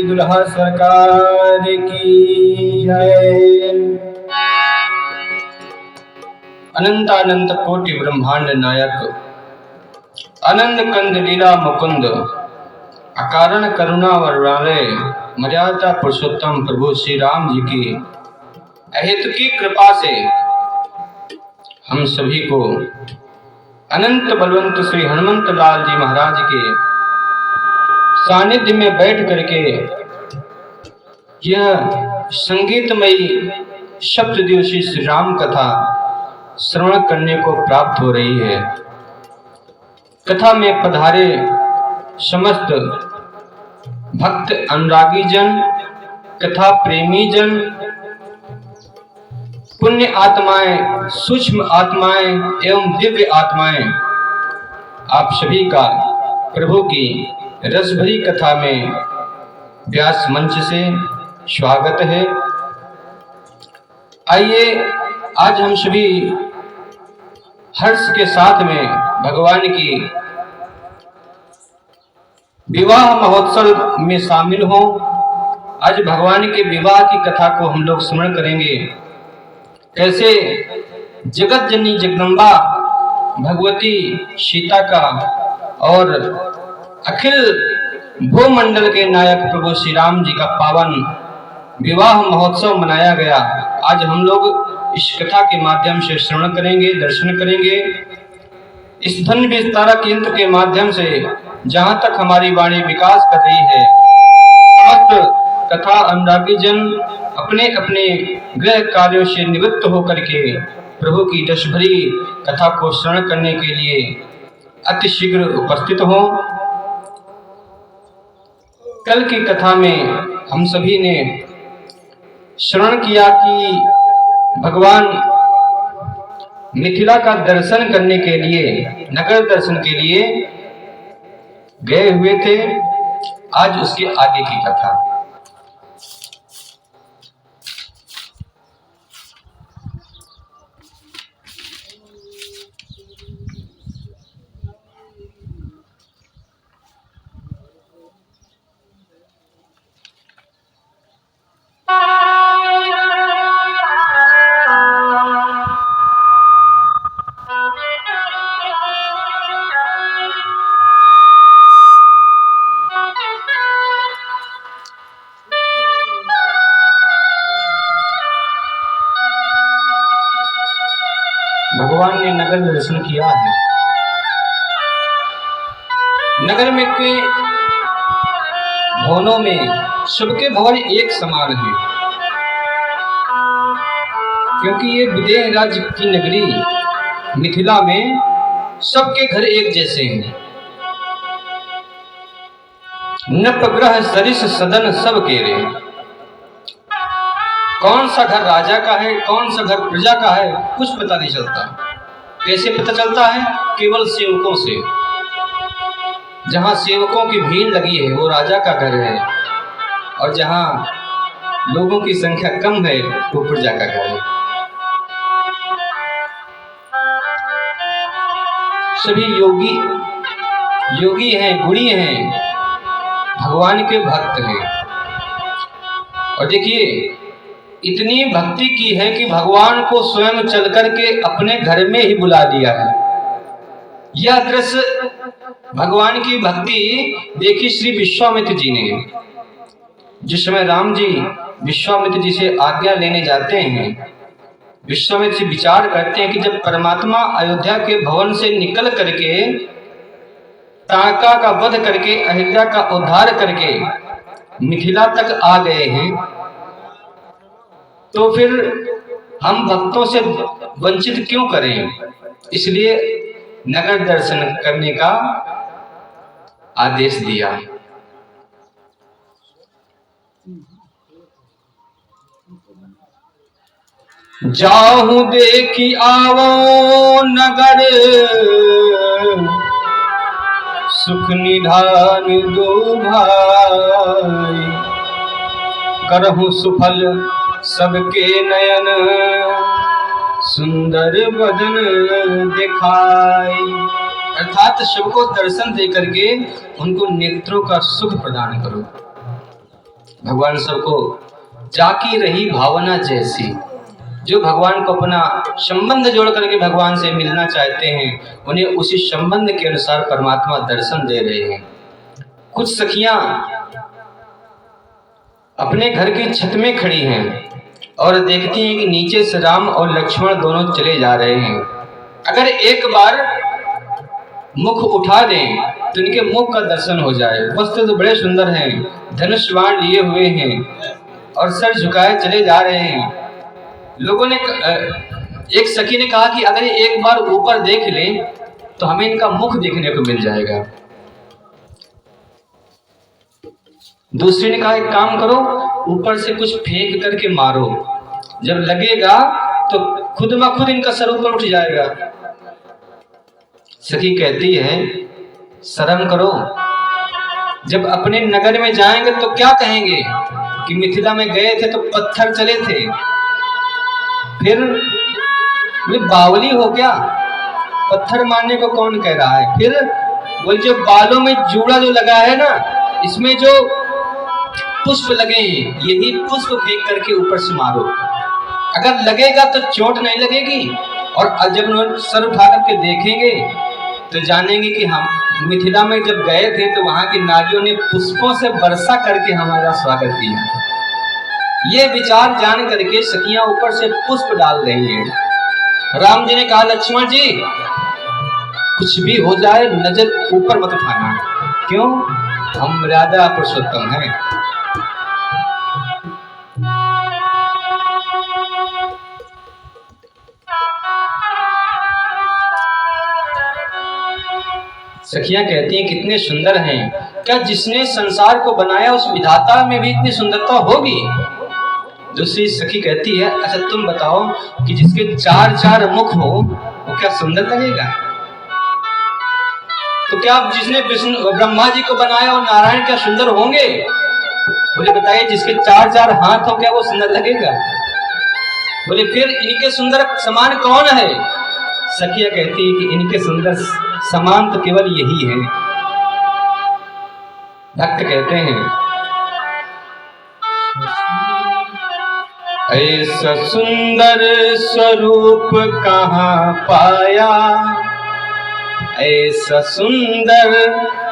दुल्हा सरकार की जय। अनंतानंत कोटि ब्रह्मांड नायक आनंद कंद लीला मुकुंद अकारण करुणा वरुणालय मर्यादा पुरुषोत्तम प्रभु श्री राम जी की अहेतु की कृपा से हम सभी को अनंत बलवंत श्री हनुमंत लाल जी महाराज के सानिध्य में बैठ करके यह संगीतमयी शब्द दिवसीय श्री राम कथा श्रवण करने को प्राप्त हो रही है। कथा में पधारे समस्त भक्त अनुरागी जन, कथा प्रेमी जन, पुण्य आत्माएं, सूक्ष्म आत्माएं एवं दिव्य आत्माएं, आप सभी का प्रभु की रसभरी कथा में व्यास मंच से स्वागत है। आइए आज हम सभी हर्ष के साथ में भगवान की विवाह महोत्सव में शामिल हों। आज भगवान के विवाह की कथा को हम लोग स्मरण करेंगे। कैसे जगत जननी जगदम्बा भगवती सीता का और अखिल भूमंडल के नायक प्रभु श्री राम जी का पावन विवाह महोत्सव मनाया गया। आज हम लोग इस कथा के माध्यम से श्रवण करेंगे, दर्शन करेंगे। इस धन विस्तारक यंत्र के माध्यम से जहां तक हमारी वाणी विकास कर रही है, समस्त कथा अनुरागी जन अपने अपने गृह कार्यों से निवृत्त होकर के प्रभु की रसभरी कथा को श्रवण करने के लिए अति शीघ्र उपस्थित हों। कल की कथा में हम सभी ने श्रवण किया कि भगवान मिथिला का दर्शन करने के लिए, नगर दर्शन के लिए गए हुए थे। आज उसके आगे की कथा। दर्शन किया है। नगर में के भवनों में सबके भवन एक समान हैं, क्योंकि ये विदेह राज्य की नगरी मिथिला में सबके घर एक जैसे हैं। नपग्रह सरिस सदन सब केरे। कौन सा घर राजा का है, कौन सा घर प्रजा का है, कुछ पता नहीं चलता। कैसे पता चलता है? केवल सेवकों से। जहां सेवकों की भीड़ लगी है वो राजा का घर है, और जहां लोगों की संख्या कम है वो प्रजा का घर है। सभी योगी हैं, गुणी हैं, भगवान के भक्त हैं। और देखिए, इतनी भक्ति की है कि भगवान को स्वयं चल करके अपने घर में ही बुला दिया है। यह दृश्य भगवान की भक्ति देखी श्री विश्वामित्र जी ने। जिस समय राम जी विश्वामित्र जी से आज्ञा लेने जाते हैं, विश्वामित्र जी विचार करते हैं कि जब परमात्मा अयोध्या के भवन से निकल करके ताड़का का वध करके अहिल्या का उद्धार करके मिथिला तक आ गए हैं, तो फिर हम भक्तों से वंचित क्यों करें? इसलिए नगर दर्शन करने का आदेश दिया। जाहू देखी आवो नगर, सुख निधान दो भाई। करहु सुफल सबके नयन, सुंदर बदन दिखाई। अर्थात सबको दर्शन दे करके उनको नेत्रों का सुख प्रदान करो। भगवान सबको जाकी रही भावना जैसी। जो भगवान को अपना संबंध जोड़ करके भगवान से मिलना चाहते हैं, उन्हें उसी संबंध के अनुसार परमात्मा दर्शन दे रहे हैं। कुछ सखियां अपने घर की छत में खड़ी हैं और देखती हैं कि नीचे से राम और लक्ष्मण दोनों चले जा रहे हैं। अगर एक बार मुख उठा दें तो इनके मुख का दर्शन हो जाए। वस्त्र तो बड़े सुंदर हैं, धनुष बाण लिए हुए हैं और सर झुकाए चले जा रहे हैं। लोगों ने, एक सखी ने कहा कि अगर एक बार ऊपर देख लें तो हमें इनका मुख देखने को मिल जाएगा। दूसरी ने कहा एक काम करो, ऊपर से कुछ फेंक करके मारो, जब लगेगा तो खुद ब खुद इनका सर ऊपर उठ जाएगा। सखी कहती है शर्म करो, जब अपने नगर में जाएंगे तो क्या कहेंगे कि मिथिला में गए थे तो पत्थर चले थे। फिर बोले बावली हो क्या, पत्थर मारने को कौन कह रहा है। फिर बोले जो बालों में जूड़ा जो लगा है ना, इसमें जो पुष्प लगे हैं, यही पुष्प फेंक करके ऊपर से मारो, अगर लगेगा तो चोट नहीं लगेगी। और जब उन्होंने सर उठा करके देखेंगे तो जानेंगे कि हम मिथिला में जब गए थे तो वहां की नारियों ने पुष्पों से वर्षा करके हमारा स्वागत किया। ये विचार जान करके सखियां ऊपर से पुष्प डाल रही हैं। राम जी ने कहा लक्ष्मण जी कुछ भी हो जाए नजर ऊपर मत उठाना, क्यों? हम मर्यादा पुरुषोत्तम हैं। सखियां कहती हैं कितने सुंदर हैं, क्या जिसने संसार को बनाया उस विधाता में भी इतनी सुंदरता होगी? दूसरी सखी कहती है अच्छा तुम बताओ कि जिसके चार चार मुख हो वो क्या सुंदर लगेगा? तो क्या जिसने विष्णु ब्रह्मा जी को बनाया और नारायण क्या सुंदर होंगे? बोले बताइए जिसके चार चार हाथ हो क्या वो सुंदर लगेगा? बोले फिर इनके सुंदर समान कौन है? सखिया कहती है कि इनके सुंदर समान तो केवल यही है। भक्त कहते हैं ऐसा सुंदर स्वरूप कहाँ पाया, ऐसा सुंदर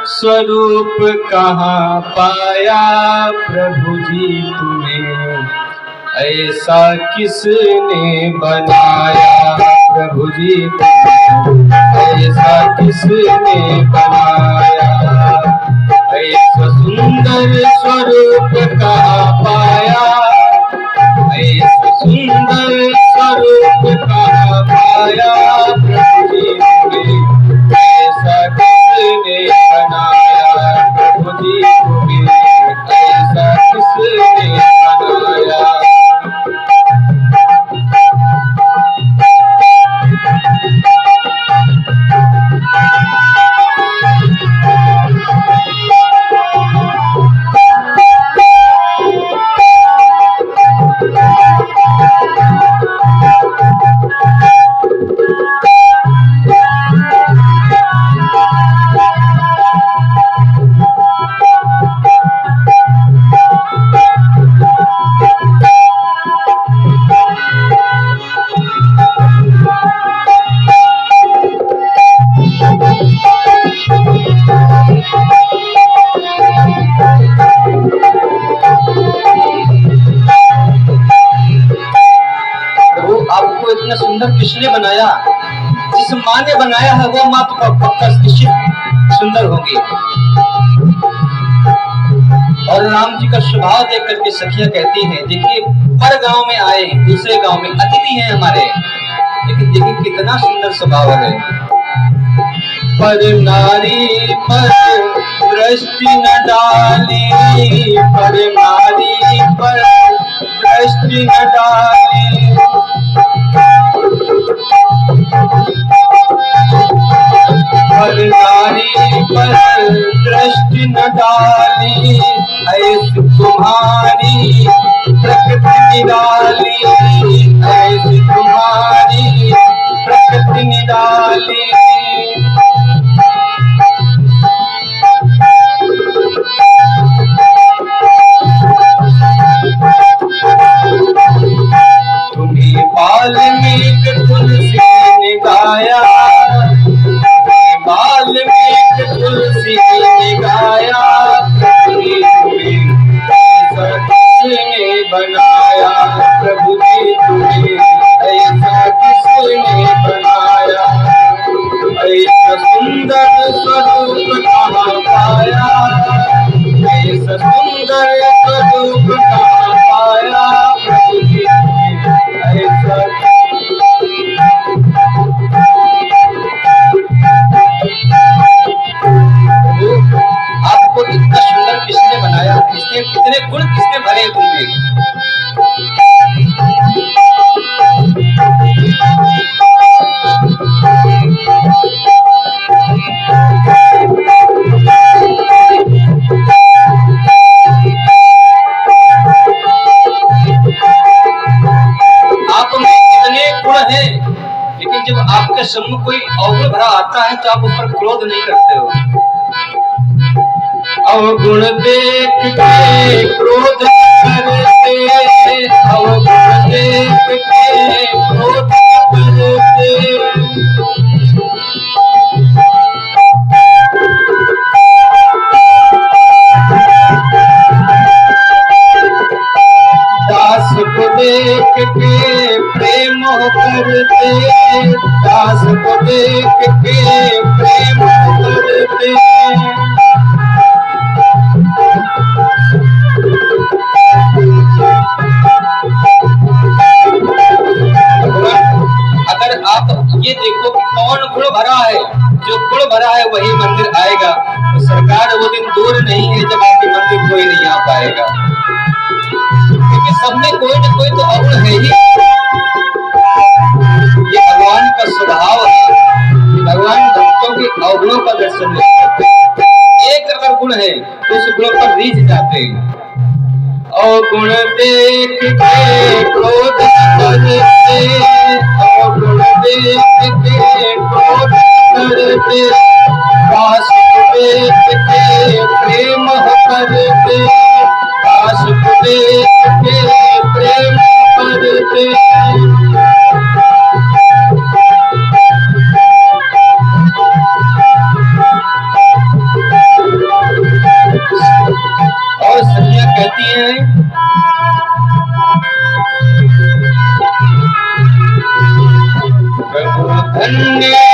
स्वरूप कहाँ पाया प्रभु जी तुम्हें, ऐसा किसने बनाया प्रभु जी ऐसा किसने बनाया, ऐसा सुंदर स्वरूप कहाँ पाया, ऐसा सुंदर स्वरूप कहाँ पाया, प्रभु जी तुम्हें ऐसा किसने बनाया, प्रभु जी तुम्हें ऐसा किसने बनाया। आपको इतना सुंदर किसने बनाया, जिस माँ ने बनाया है वो माँ तो पक्का निश्चित सुंदर होगी। और राम जी का स्वभाव देख करके सखियां कहती हैं, देखिए पर गांव में आए, दूसरे गांव में अतिथि हैं हमारे, लेकिन देखिए कितना सुंदर स्वभाव है। पर नारी पर दृष्टि न डाली, पर नारी पर दृष्टि न डाली, पर नारी पर दृष्टि न डाली, ऐसी तुम्हारी प्रकृति निराली, ऐसी तुम्हारी प्रकृति निराली। तुम्हें वाल्मीकि तुलसी ने गाया, वाल्मीकि तुलसी ने गाया, तुम्हें ऐसा किसने बनाया, प्रभु जी तुम्हें ऐसा किसने बनाया, ऐसा सुंदर स्वरूप कहाँ पाया, ऐसा सुंदर स्वरूप कहाँ पाया, प्रभु जी ऐसा। आपको इतना सुंदर किसने बनाया, किसने, कितने गुण किसने भरे तुमने। आप में इतने गुण हैं, लेकिन जब आपके सम्मुख कोई अवगुण भरा आता है तो आप उस पर क्रोध नहीं करते हो। अवगुण देख के क्रोध करते, अवगुण देख के क्रोध करते, दास को देख के प्रेम करते, दास को देख के प्रेम करते, अगर आप ये देखो कि कौन गुण भरा है, जो गुण भरा है वही मंदिर आएगा, तो सरकार वो दिन दूर नहीं है जब आपके मंदिर कोई नहीं आ पाएगा, क्योंकि सब में कोई न कोई तो अवगुण है ही। ये भगवान का स्वभाव है, भगवान भक्तों के अवगुणों का दर्शन नहीं करते। एक अगर गुण है तो उस गुण पर रीझ जाते हैं। अवगुण देख के क्रोध करते, अवगुण देख के क्रोध करते, दास को देख के प्रेम करते, दास को देख के प्रेम करते। और सखियां कहती हैं, गंगे